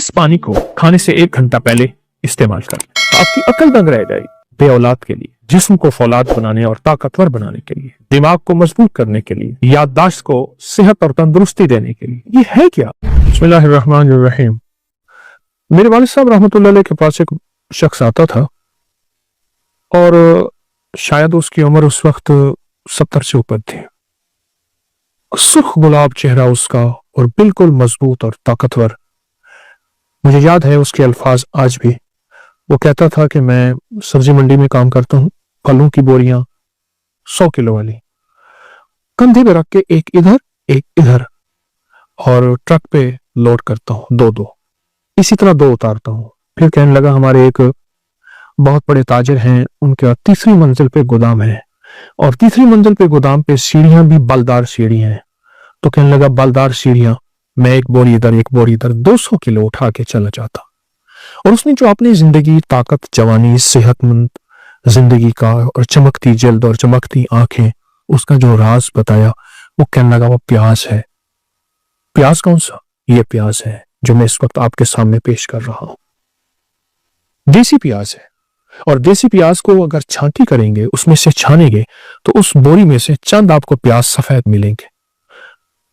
इस पानी को खाने से 1 घंटा पहले इस्तेमाल करें। आपकी अकल दंग रह जाएगी। बे औलाद के लिए, जिस्म को फौलाद बनाने और ताकतवर बनाने के लिए, दिमाग को मजबूत करने के लिए, याददाश्त को सेहत और तंदुरुस्ती देने के लिए, ये है क्या? बिस्मिल्लाहिर्रहमानिर्रहीम। मेरे वालिद साहब रहमतुल्लाह अलैह के पास एक शख्स आता था और शायद उसकी उम्र उस वक्त 70 से ऊपर थी। सुर्ख गुलाब चेहरा उसका और बिल्कुल मजबूत और ताकतवर। मुझे याद है उसके अल्फाज आज भी। वो कहता था कि मैं सब्जी मंडी में काम करता हूँ, फलों की बोरियां 100 किलो वाली कंधे पे रख के एक इधर और ट्रक पे लोड करता हूँ, 2-2 इसी तरह 2 उतारता हूँ। फिर कहने लगा हमारे एक बहुत बड़े ताजिर हैं, उनके 3री मंजिल पे गोदाम है और 3री मंजिल पे गोदाम पे सीढ़ियां भी बलदार सीढ़ी हैं। तो कहने लगा बलदार सीढ़ियां, मैं एक बोरी इधर 200 किलो उठा के चला जाता। और उसने जो अपनी जिंदगी, ताकत, जवानी, सेहतमंद जिंदगी का और चमकती जल्द और चमकती आंखें, उसका जो राज बताया, वो कहने लगा वो प्याज है। प्याज कौन सा? ये प्याज है जो मैं इस वक्त आपके सामने पेश कर रहा हूं। देसी प्याज है और देसी प्याज को अगर छांटी करेंगे, उसमें से छानेंगे तो उस बोरी में से चंद आपको प्याज सफेद मिलेंगे।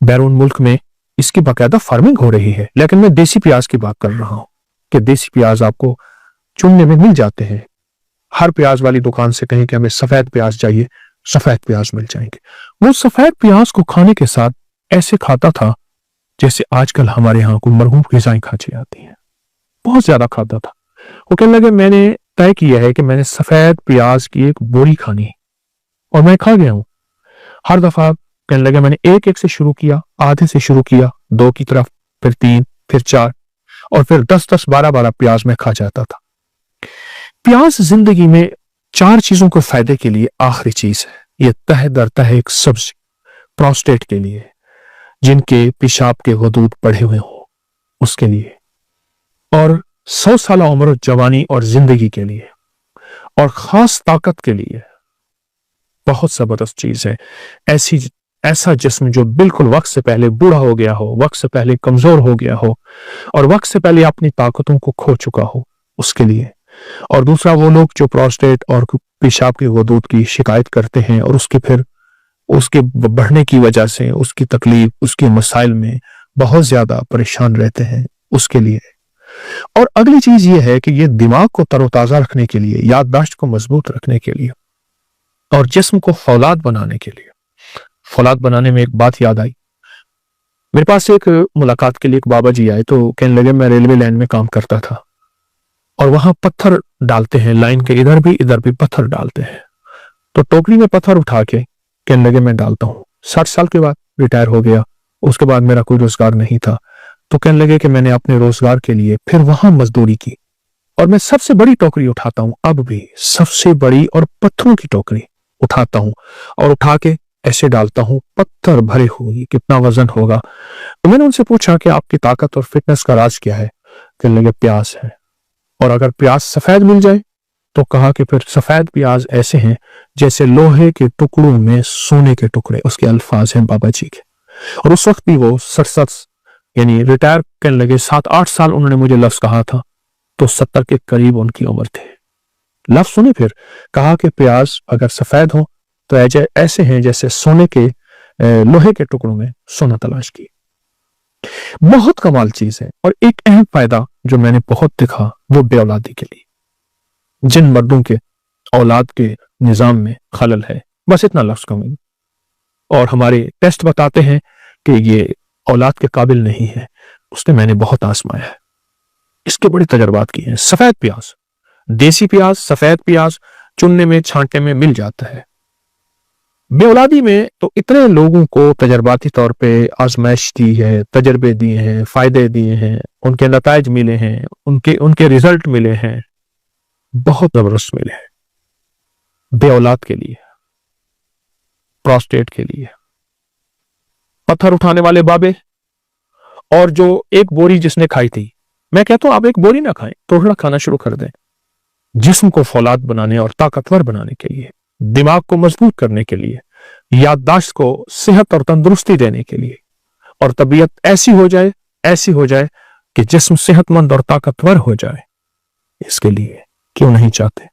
बैरून मुल्क में इसकी बाकायदा फार्मिंग हो रही है, लेकिन मैं देसी प्याज की बात कर रहा हूं कि देसी प्याज आपको चुनने में मिल जाते हैं। हर प्याज वाली दुकान से कहें कि हमें सफेद प्याज चाहिए, सफेद प्याज मिल जाएंगे। वो सफेद प्याज को खाने के साथ ऐसे खाता था जैसे आजकल हमारे यहाँ को मरहूफ ग़िज़ाएं खाची जाती हैं। बहुत ज्यादा खाता था। वो कहने लगे मैंने तय किया है कि मैंने सफेद प्याज की एक बोरी खानी और मैं खा गया हूं। हर दफा कहने लगे मैंने एक से शुरू किया, आधे से शुरू किया, 2 की तरफ, फिर 3, फिर 4 और फिर 10-10, 12-12 प्याज में खा जाता था। प्याज जिंदगी में 4 चीजों को फायदे के लिए आखिरी चीज है। ये तह दर तह एक सब्जी, प्रोस्टेट के लिए, जिनके पेशाब के गदूद बढ़े हुए हो उसके लिए, और 100 साल उम्र, जवानी और जिंदगी के लिए, और खास ताकत के लिए। बहुत जबरदस्त चीज है। ऐसा जिस्म जो बिल्कुल वक्त से पहले बूढ़ा हो गया हो, वक्त से पहले कमजोर हो गया हो और वक्त से पहले अपनी ताकतों को खो चुका हो, उसके लिए। और दूसरा वो लोग जो प्रोस्टेट और पेशाब के गदूद की शिकायत करते हैं और उसके बढ़ने की वजह से उसकी तकलीफ, उसके मसाइल में बहुत ज्यादा परेशान रहते हैं, उसके लिए। और अगली चीज ये है कि ये दिमाग को तरोताजा रखने के लिए, याददाश्त को मजबूत रखने के लिए और जिस्म को फौलाद बनाने के लिए। फौलाद बनाने में एक बात याद आई। मेरे पास एक मुलाकात के लिए एक बाबा जी आए तो कहने लगे मैं रेलवे लाइन में काम करता था और वहां पत्थर डालते हैं, लाइन के इधर भी पत्थर डालते हैं। तो टोकरी में पत्थर उठा के कहने लगे मैं डालता हूँ। 60 साल के बाद रिटायर हो गया, उसके बाद मेरा कोई रोजगार नहीं था। तो कहने लगे कि मैंने अपने रोजगार के लिए फिर वहां मजदूरी की और मैं सबसे बड़ी टोकरी उठाता हूं, अब भी सबसे बड़ी और पत्थरों की टोकरी उठाता हूं और उठा के ऐसे डालता हूं, पत्थर भरे हुए, कितना वजन होगा। तो मैंने उनसे पूछा कि आपकी ताकत और फिटनेस का राज क्या है? कहने लगे प्याज है, और अगर प्याज सफेद मिल जाए तो कहा कि फिर सफेद प्याज ऐसे हैं जैसे लोहे के टुकड़ों में सोने के टुकड़े। उसके अल्फाज हैं बाबा जी के। और उस वक्त भी वो 67 यानी रिटायर करने लगे, 7-8 साल उन्होंने मुझे लफ्ज कहा था तो 70 के करीब उनकी उम्र थे। लफ्ज सुने, फिर कहा कि प्याज अगर सफेद हो तो ऐसे हैं जैसे सोने के लोहे के टुकड़ों में सोना तलाश की। बहुत कमाल चीज है। और एक अहम फायदा जो मैंने बहुत देखा वो बेऔलादी के लिए, जिन मर्दों के औलाद के निजाम में खलल है, बस इतना लफ्ज कमी। और हमारे टेस्ट बताते हैं कि ये औलाद के काबिल नहीं है, उसने मैंने बहुत आजमाया है, इसके बड़े तजर्बात किए हैं। सफेद प्याज, देसी प्याज, सफेद प्याज चुनने में, छांटने में मिल जाता है। बेऔलादी में तो इतने लोगों को तजर्बाती तौर पे आजमाइश दी है, तजर्बे दिए हैं, फायदे दिए हैं, उनके नताइज मिले हैं, उनके रिजल्ट मिले हैं, बहुत जबरदस्त मिले हैं। बेऔलाद के लिए, प्रोस्टेट के लिए, पत्थर उठाने वाले बाबे, और जो एक बोरी जिसने खाई थी, मैं कहता हूं आप एक बोरी ना खाएं, थोड़ा खाना शुरू कर दें। जिस्म को फौलाद बनाने और ताकतवर बनाने के लिए, दिमाग को मजबूत करने के लिए, याददाश्त को सेहत और तंदुरुस्ती देने के लिए, और तबीयत ऐसी हो जाए कि जिस्म सेहतमंद और ताकतवर हो जाए, इसके लिए क्यों नहीं चाहते?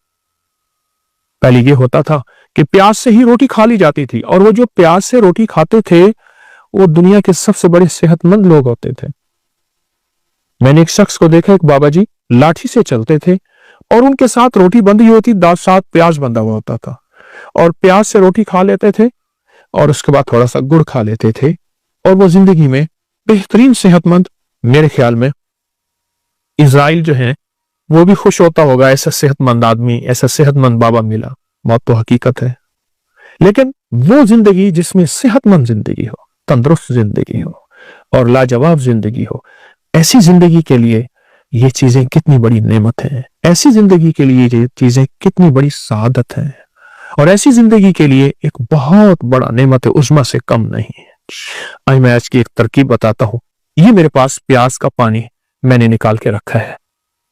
पहले ये होता था कि प्याज से ही रोटी खा ली जाती थी, और वो जो प्याज से रोटी खाते थे वो दुनिया के सबसे बड़े सेहतमंद लोग होते थे। मैंने एक शख्स को देखा, एक बाबा जी लाठी से चलते थे और उनके साथ रोटी बंधी होती, साथ प्याज बंधा हुआ होता था, और प्याज से रोटी खा लेते थे और उसके बाद थोड़ा सा गुड़ खा लेते थे, और वो जिंदगी में बेहतरीन सेहतमंद। मेरे ख्याल में इजराइल जो है वो भी खुश होता होगा, ऐसा सेहतमंद आदमी, ऐसा सेहतमंद बाबा मिला। मौत तो हकीकत है, लेकिन वो जिंदगी जिसमें सेहतमंद जिंदगी हो, तंदुरुस्त जिंदगी हो और लाजवाब जिंदगी हो, ऐसी जिंदगी के लिए ये चीजें कितनी बड़ी नेमत है। ऐसी जिंदगी के लिए ये चीजें कितनी बड़ी सादत है, और ऐसी जिंदगी के लिए एक बहुत बड़ा नेमत है, उस्मा से कम नहीं है। आज मैं आज की एक तरकीब बताता हूं। ये मेरे पास प्याज का पानी मैंने निकाल के रखा है,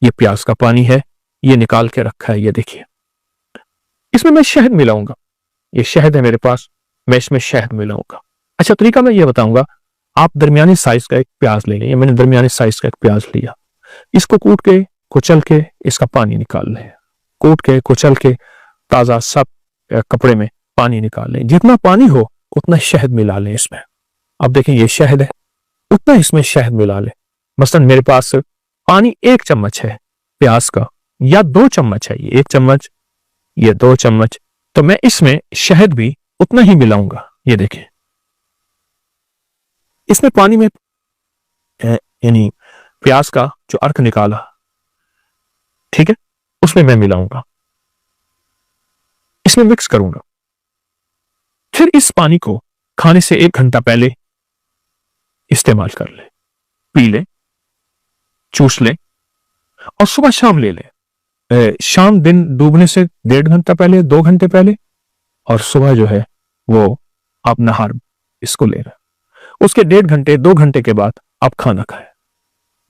ये प्याज का पानी है, ये निकाल के रखा है, ये देखिए। इसमें मैं शहद मिलाऊंगा, ये शहद है मेरे पास, मैं इसमें शहद मिलाऊंगा। अच्छा, तरीका मैं ये बताऊंगा। आप दरमियानी साइज का एक प्याज ले लें, ये मैंने दरमियानी साइज का एक प्याज लिया, इसको कूट के कुचल के इसका पानी निकाल लें, कूट के कुचल के ताजा सब कपड़े में पानी निकाल लें। जितना पानी हो उतना शहद मिला लें इसमें। अब देखें ये शहद है, उतना इसमें शहद मिला लें। मसलन मेरे पास पानी 1 चम्मच है प्याज का, या 2 चम्मच है, ये 1 चम्मच, ये 2 चम्मच, तो मैं इसमें शहद भी उतना ही मिलाऊंगा। ये देखें, इसमें पानी में यानी प्याज का जो अर्क निकाला, ठीक है, उसमें मैं मिलाऊंगा, इसमें मिक्स करूंगा। फिर इस पानी को खाने से 1 घंटा पहले इस्तेमाल कर ले, पी ले, चूस ले, और सुबह शाम ले ले। शाम दिन डूबने से 1.5 घंटा पहले, 2 घंटे पहले, और सुबह जो है वो आप नहार इसको ले रहे, उसके 1.5 घंटे 2 घंटे के बाद आप खाना खाएं।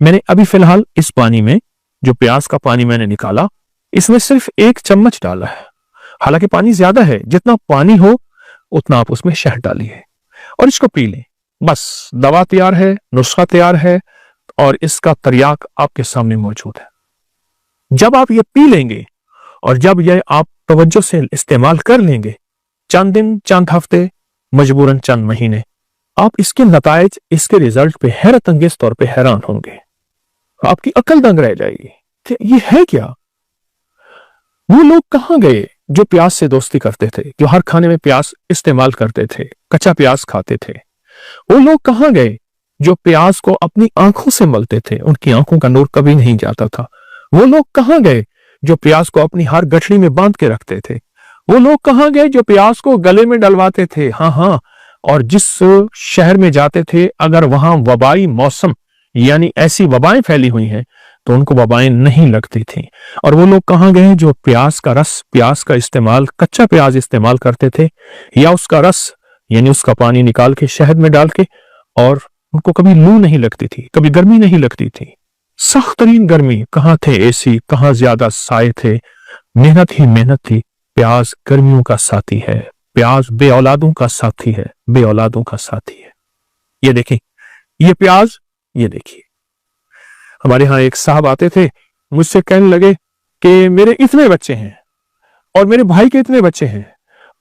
मैंने अभी फिलहाल इस पानी में जो प्याज का पानी मैंने निकाला, इसमें सिर्फ 1 चम्मच डाला है। हालांकि पानी ज्यादा है, जितना पानी हो उतना आप उसमें शहद डालिए और इसको पी लें। बस दवा तैयार है, नुस्खा तैयार है, और इसका तरियाक आपके सामने मौजूद है। जब आप ये पी लेंगे और जब ये आप तवज्जो से इस्तेमाल कर लेंगे, चंद दिन, चंद हफ्ते, मजबूरन चंद महीने, आप इसके नतायज, इसके रिजल्ट पे हैरत अंगेज तौर पे हैरान होंगे। आपकी अकल दंग रह जाएगी कि ये है क्या। वो लोग कहां गए जो प्याज से दोस्ती करते थे, जो हर खाने में प्याज इस्तेमाल करते थे, कच्चा प्याज खाते थे। वो लोग कहां गए जो प्याज को अपनी आंखों से मलते थे, उनकी आंखों का नूर कभी नहीं जाता था। वो लोग कहां गए जो प्याज को अपनी हर गठड़ी में बांध के रखते थे। वो लोग कहां गए जो प्याज को गले में डलवाते थे। हाँ, और जिस शहर में जाते थे, अगर वहां वबाई मौसम यानी ऐसी वबाएं फैली हुई हैं तो उनको वबाएं नहीं लगती थी। और वो लोग कहां गए जो प्याज का रस, प्याज का इस्तेमाल, कच्चा प्याज इस्तेमाल करते थे, या उसका रस यानी उसका पानी निकाल के शहद में डाल के, और उनको कभी लू नहीं लगती थी, कभी गर्मी नहीं लगती थी। सख्त तरीन गर्मी, कहां थे एसी, कहां ज्यादा साए थे, मेहनत ही मेहनत थी। प्याज गर्मियों का साथी है, प्याज बे औलादों का साथी है, बे औलादों का साथी है। ये देखिए, ये प्याज, ये देखिए। हमारे यहां एक साहब आते थे, मुझसे कहने लगे कि मेरे इतने बच्चे हैं, और मेरे भाई के इतने बच्चे हैं,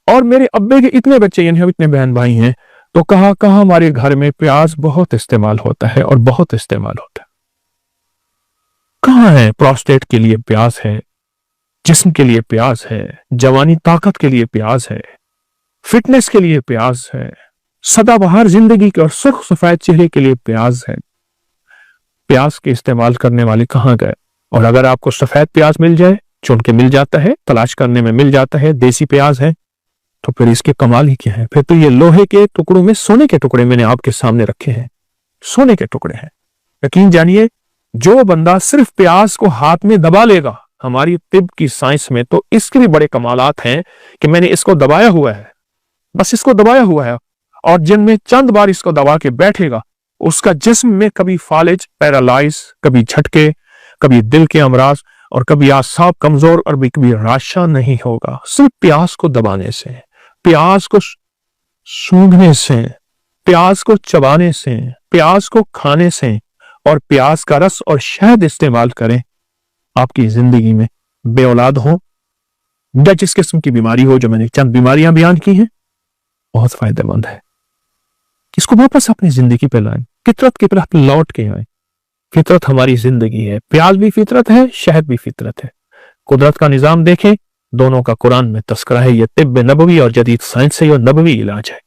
और मेरे अब्बे के इतने बच्चे, यानी हम इतने बहन भाई हैं, तो कहा हमारे घर में प्याज बहुत इस्तेमाल होता है, और बहुत इस्तेमाल होता है। कहां है? प्रोस्टेट के लिए प्याज है, जिस्म के लिए प्याज है, जवानी ताकत के लिए प्याज है, फिटनेस के लिए प्याज है, सदाबहार जिंदगी के और सुर्ख सफेद चेहरे के लिए प्याज है। प्याज के इस्तेमाल करने वाले कहां गए? और अगर आपको सफेद प्याज मिल जाए, चुन के मिल जाता है, तलाश करने में मिल जाता है, देसी प्याज है, तो फिर इसके कमाल ही क्या है। फिर तो ये लोहे के टुकड़ों में सोने के टुकड़े मैंने आपके सामने रखे हैं, सोने के टुकड़े हैं। यकीन जानिए, जो बंदा सिर्फ प्याज को हाथ में दबा लेगा, हमारी तिब की साइंस में तो इसके भी बड़े कमालात हैं कि मैंने इसको दबाया हुआ है, बस इसको दबाया हुआ है, और जिनमें चंद बार इसको दबा के बैठेगा, उसका जिस्म में कभी फालिज, पैरालाइज, कभी झटके, कभी दिल के अमराज, और कभी आसाब कमजोर, और कभी राशा नहीं होगा। सिर्फ प्याज को दबाने से, प्याज को सूंघने से, प्याज को चबाने से, प्याज को खाने से, اور प्याज का रस और शहद इस्तेमाल करें, आपकी जिंदगी में बे औलाद हो या जिस किस्म की बीमारी हो, जो मैंने चंद बीमारियां बयान की हैं, बहुत फायदेमंद है। इसको वापस अपनी जिंदगी पे लाएं, फितरत की तरफ लौट के आए। फितरत हमारी जिंदगी है, प्याज भी फितरत है, शहद भी फितरत है। कुदरत का निजाम देखें, दोनों का कुरान में तस्करा है। यह तिब्ब नबवी और जदीद साइंस से यह नबवी इलाज है।